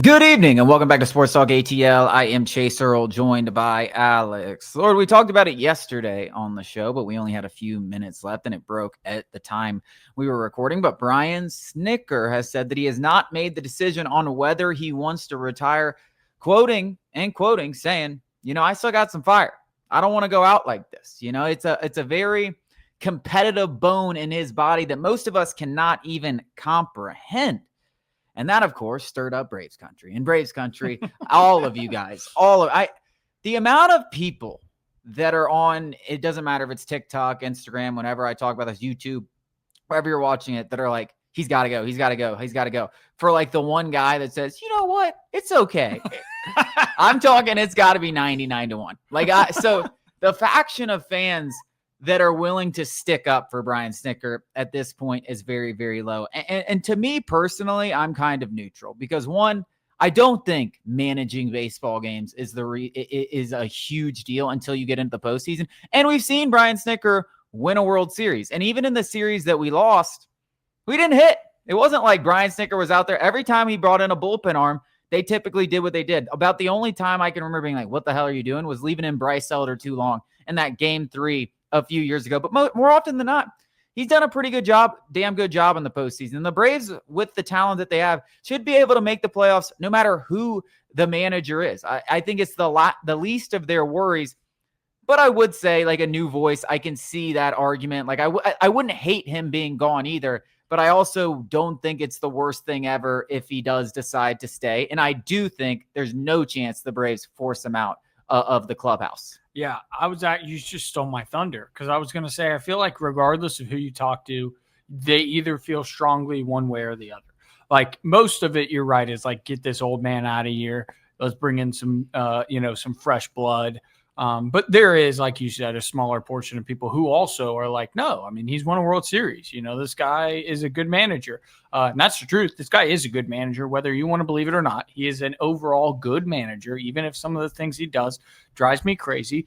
Good evening and welcome back to Sports Talk ATL. I am Chase Earl, joined by Alex. Lord, we talked about it yesterday on the show, but we only had a few minutes left and it broke at the time we were recording. But Brian Snitker has said that he has not made the decision on whether he wants to retire, quoting, saying, I still got some fire. I don't want to go out like this. It's a very competitive bone in his body that most of us cannot even comprehend. And that, of course, stirred up Braves country. In Braves country, all of you guys, the amount of people that are on, it doesn't matter if it's TikTok, Instagram, whenever I talk about this, YouTube, wherever you're watching it, that are like, he's got to go, he's got to go, he's got to go. For like the one guy that says, you know what, it's okay. I'm talking, it's got to be 99-1. So the faction of fans that are willing to stick up for Brian Snitker at this point is very, very low. And to me personally, I'm kind of neutral because one, I don't think managing baseball games is a huge deal until you get into the postseason. And we've seen Brian Snitker win a World Series. And even in the series that we lost, we didn't hit. It wasn't like Brian Snitker was out there. Every time he brought in a bullpen arm, they typically did what they did. About the only time I can remember being like, what the hell are you doing? Was leaving in Bryce Elder too long in that Game 3 a few years ago. But more often than not, he's done a pretty good job, damn good job in the postseason. And the Braves, with the talent that they have, should be able to make the playoffs no matter who the manager is. I think it's the least of their worries. But I would say, like a new voice, I can see that argument. Like I wouldn't hate him being gone either. But I also don't think it's the worst thing ever if he does decide to stay. And I do think there's no chance the Braves force him out of the clubhouse. Yeah, you just stole my thunder because I was going to say, I feel like regardless of who you talk to, they either feel strongly one way or the other. Like most of it, you're right, is like, get this old man out of here. Let's bring in some fresh blood. But there is, like you said, a smaller portion of people who also are like, no, I mean, he's won a World Series. This guy is a good manager. And that's the truth. This guy is a good manager, whether you want to believe it or not. He is an overall good manager, even if some of the things he does drives me crazy.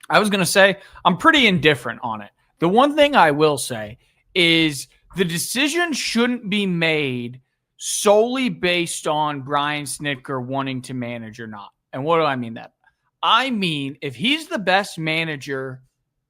I was going to say, I'm pretty indifferent on it. The one thing I will say is the decision shouldn't be made solely based on Brian Snitker wanting to manage or not. And what do I mean that? I mean, if he's the best manager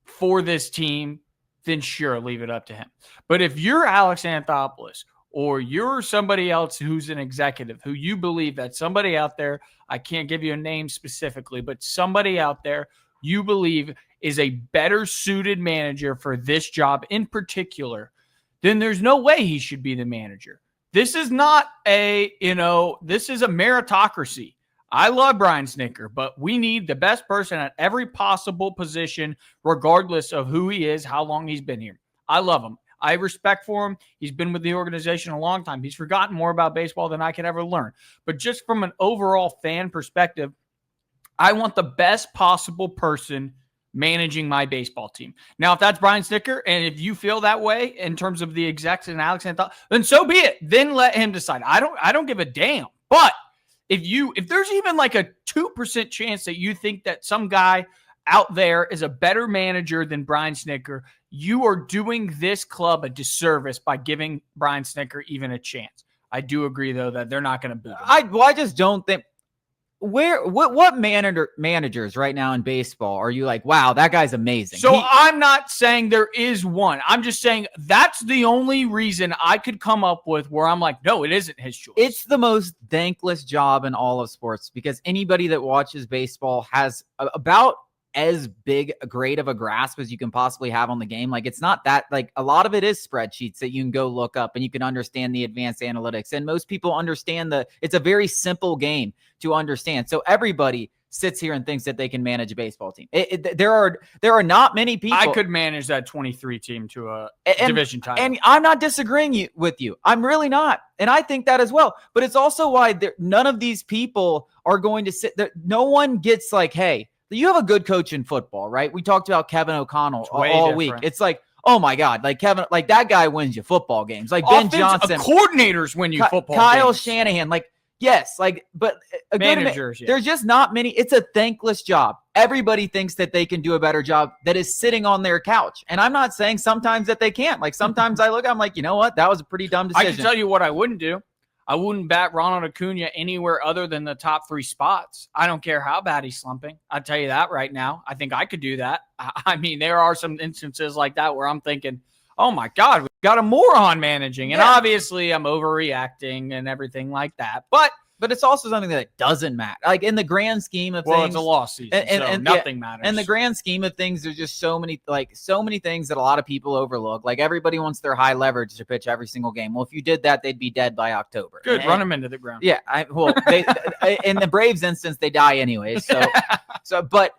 for this team, then sure, leave it up to him. But if you're Alex Anthopoulos or you're somebody else who's an executive who you believe that somebody out there, I can't give you a name specifically, but somebody out there you believe is a better suited manager for this job in particular, then there's no way he should be the manager. This is not this is a meritocracy. I love Brian Snitker, but we need the best person at every possible position, regardless of who he is, how long he's been here. I love him. I have respect for him. He's been with the organization a long time. He's forgotten more about baseball than I could ever learn. But just from an overall fan perspective, I want the best possible person managing my baseball team. Now, if that's Brian Snitker, and if you feel that way in terms of the execs and Alex Anthopoulos, then so be it. Then let him decide. I don't give a damn. But if there's even like a 2% chance that you think that some guy out there is a better manager than Brian Snitker, you are doing this club a disservice by giving Brian Snitker even a chance. I do agree, though, that they're not going to boot him. I just don't think what managers right now in baseball are you like, wow, that guy's amazing? So I'm not saying there is one. I'm just saying that's the only reason I could come up with where I'm like, no, it isn't his choice. It's the most thankless job in all of sports because anybody that watches baseball has about as great of a grasp as you can possibly have on the game. Like, it's not that, like, a lot of it is spreadsheets that you can go look up and you can understand the advanced analytics. And most people understand it's a very simple game to understand. So everybody sits here and thinks that they can manage a baseball team. There are not many people. I could manage that 23 team to a division title. And I'm not disagreeing with you. I'm really not. And I think that as well. But it's also why none of these people are going to sit there. No one gets like, hey, you have a good coach in football, right? We talked about Kevin O'Connell all week. It's like, oh my God, like Kevin, like that guy wins you football games. Like Ben Johnson. Coordinators win you football Kyle games. Shanahan, like, yes, like, but managers, there's just not many. It's a thankless job. Everybody thinks that they can do a better job that is sitting on their couch. And I'm not saying sometimes that they can't. Like, sometimes I look, I'm like, you know what? That was a pretty dumb decision. I can tell you what I wouldn't do. I wouldn't bat Ronald Acuna anywhere other than the top 3 spots. I don't care how bad he's slumping. I'll tell you that right now. I think I could do that. I mean, there are some instances like that where I'm thinking, oh my God, we've got a moron managing. And obviously I'm overreacting and everything like that. But it's also something that doesn't matter. Like in the grand scheme of things, it's a lost season, and nothing matters. In the grand scheme of things, there's just so many things that a lot of people overlook. Like everybody wants their high leverage to pitch every single game. Well, if you did that, they'd be dead by October. Good, run them into the ground. Yeah, in the Braves instance, they die anyways. But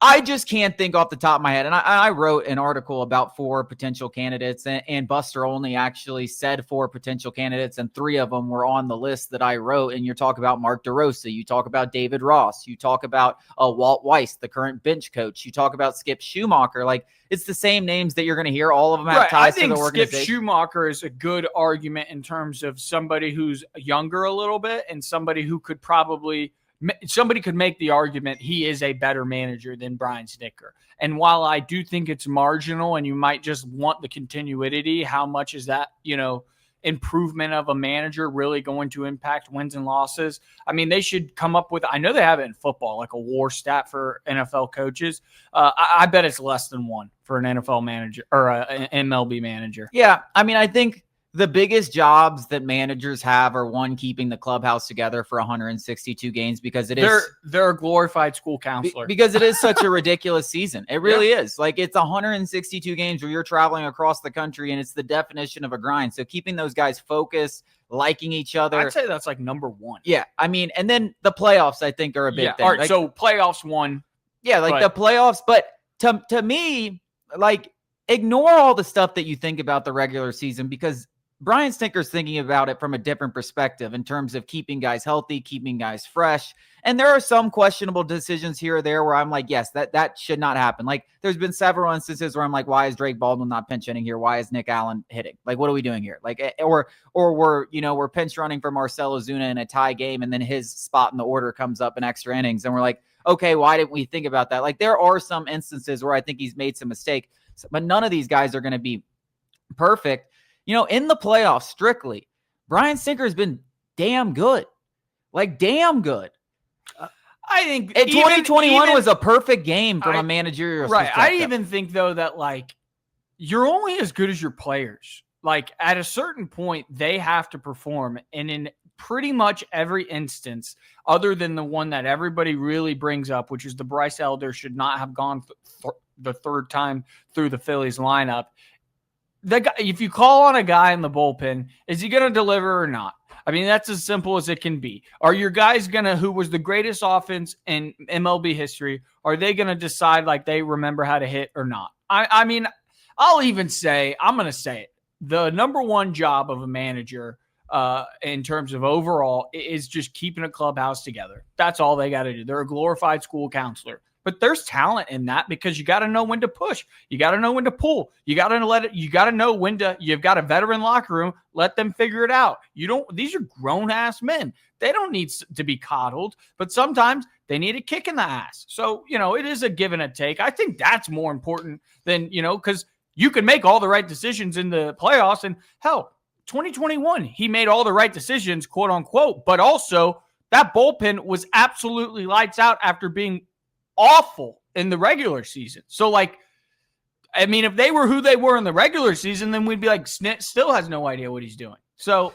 I just can't think off the top of my head. And I wrote an article about 4 potential candidates, and Buster only actually said 4 potential candidates, and 3 of them were on the list that I wrote. And you talk about Mark DeRosa, you talk about David Ross, you talk about Walt Weiss, the current bench coach, you talk about Skip Schumacher. Like, it's the same names that you're going to hear. All of them have ties to the organization. I think Skip Schumacher is a good argument in terms of somebody who's younger a little bit and somebody who could probably – somebody could make the argument he is a better manager than Brian Snitker. And while I do think it's marginal and you might just want the continuity, how much is that, improvement of a manager really going to impact wins and losses? I mean, they should come up with, I know they have it in football, like a WAR stat for NFL coaches. I bet it's less than 1 for an NFL manager or an MLB manager. Yeah. I mean, I think the biggest jobs that managers have are, 1, keeping the clubhouse together for 162 games because they're a glorified school counselor because it is such a ridiculous season. It really is. Like, it's 162 games where you're traveling across the country, and it's the definition of a grind. So keeping those guys focused, liking each other, I'd say that's like number 1. Yeah, I mean, and then the playoffs I think are a big thing. All right, so playoffs 1. Yeah, like the playoffs, but to me, like, ignore all the stuff that you think about the regular season because Brian Snitker's thinking about it from a different perspective in terms of keeping guys healthy, keeping guys fresh. And there are some questionable decisions here or there where I'm like, yes, that should not happen. Like, there's been several instances where I'm like, why is Drake Baldwin not pinch hitting here? Why is Nick Allen hitting? Like, what are we doing here? Like, or we're pinch running for Marcell Ozuna in a tie game, and then his spot in the order comes up in extra innings, and we're like, okay, why didn't we think about that? Like, there are some instances where I think he's made some mistake, but none of these guys are going to be perfect. In the playoffs, strictly, Brian Snitker has been damn good. Like, damn good. I think 2021 was a perfect game from a managerial perspective. I even think, though, that, like, you're only as good as your players. Like, at a certain point, they have to perform. And in pretty much every instance, other than the one that everybody really brings up, which is the Bryce Elder should not have gone the 3rd time through the Phillies lineup, the guy, if you call on a guy in the bullpen, is he going to deliver or not? I mean, that's as simple as it can be. Are your guys who was the greatest offense in MLB history, are they going to decide like they remember how to hit or not? I mean, I'll even say, I'm going to say it. The number 1 job of a manager in terms of overall is just keeping a clubhouse together. That's all they got to do. They're a glorified school counselor. But there's talent in that because you got to know when to push. You got to know when to pull. You got to know when to, you've got a veteran locker room. Let them figure it out. These are grown ass men. They don't need to be coddled, but sometimes they need a kick in the ass. So, it is a give and a take. I think that's more important than, because you can make all the right decisions in the playoffs, and hell, 2021, he made all the right decisions, quote unquote, but also that bullpen was absolutely lights out after being awful in the regular season. So, like, I mean, if they were who they were in the regular season, then we'd be like, Snit still has no idea what he's doing. So,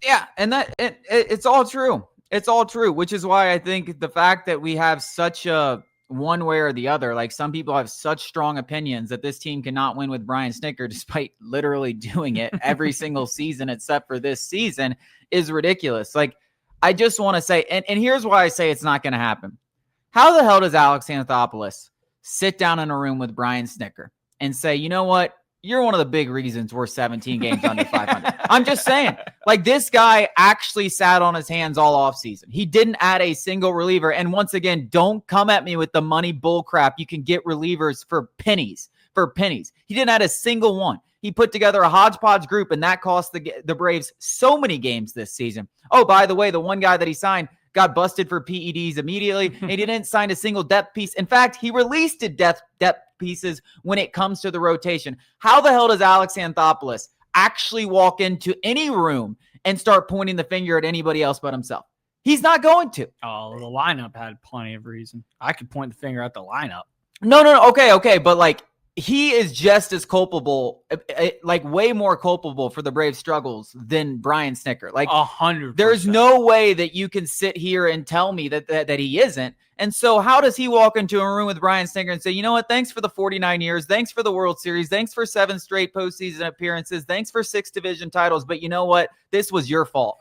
yeah, and it's all true. It's all true, which is why I think the fact that we have such a one way or the other, like some people have such strong opinions that this team cannot win with Brian Snitker despite literally doing it every single season except for this season, is ridiculous. Like, I just want to say, and here's why I say it's not going to happen. How the hell does Alex Anthopoulos sit down in a room with Brian Snitker and say, you know what? You're one of the big reasons we're 17 games under 500. I'm just saying, like, this guy actually sat on his hands all offseason. He didn't add a single reliever. And once again, don't come at me with the money bull crap. You can get relievers for pennies. He didn't add a single one. He put together a hodgepodge group, and that cost the Braves so many games this season. Oh, by the way, the one guy that he signed got busted for PEDs immediately. He didn't sign a single depth piece. In fact, he released depth pieces when it comes to the rotation. How the hell does Alex Anthopoulos actually walk into any room and start pointing the finger at anybody else but himself. He's not going to. Oh, the lineup had plenty of reason. I could point the finger at the lineup. No. Okay. But like, he is just as culpable, like way more culpable for the Braves' struggles than Brian Snitker. Like 100%. There's no way that you can sit here and tell me that he isn't. And so how does he walk into a room with Brian Snitker and say, you know what, thanks for the 49 years. Thanks for the World Series. Thanks for 7 straight postseason appearances. Thanks for 6 division titles. But you know what? This was your fault.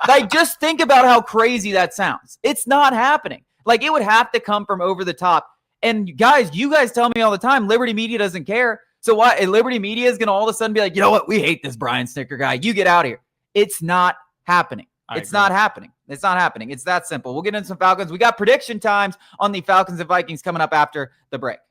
Like, just think about how crazy that sounds. It's not happening. Like, it would have to come from over the top. And guys, you guys tell me all the time, Liberty Media doesn't care. So what? Liberty Media is going to all of a sudden be like, you know what? We hate this Brian Snitker guy. You get out of here. It's not happening. It's not happening. It's not happening. It's that simple. We'll get into some Falcons. We got prediction times on the Falcons and Vikings coming up after the break.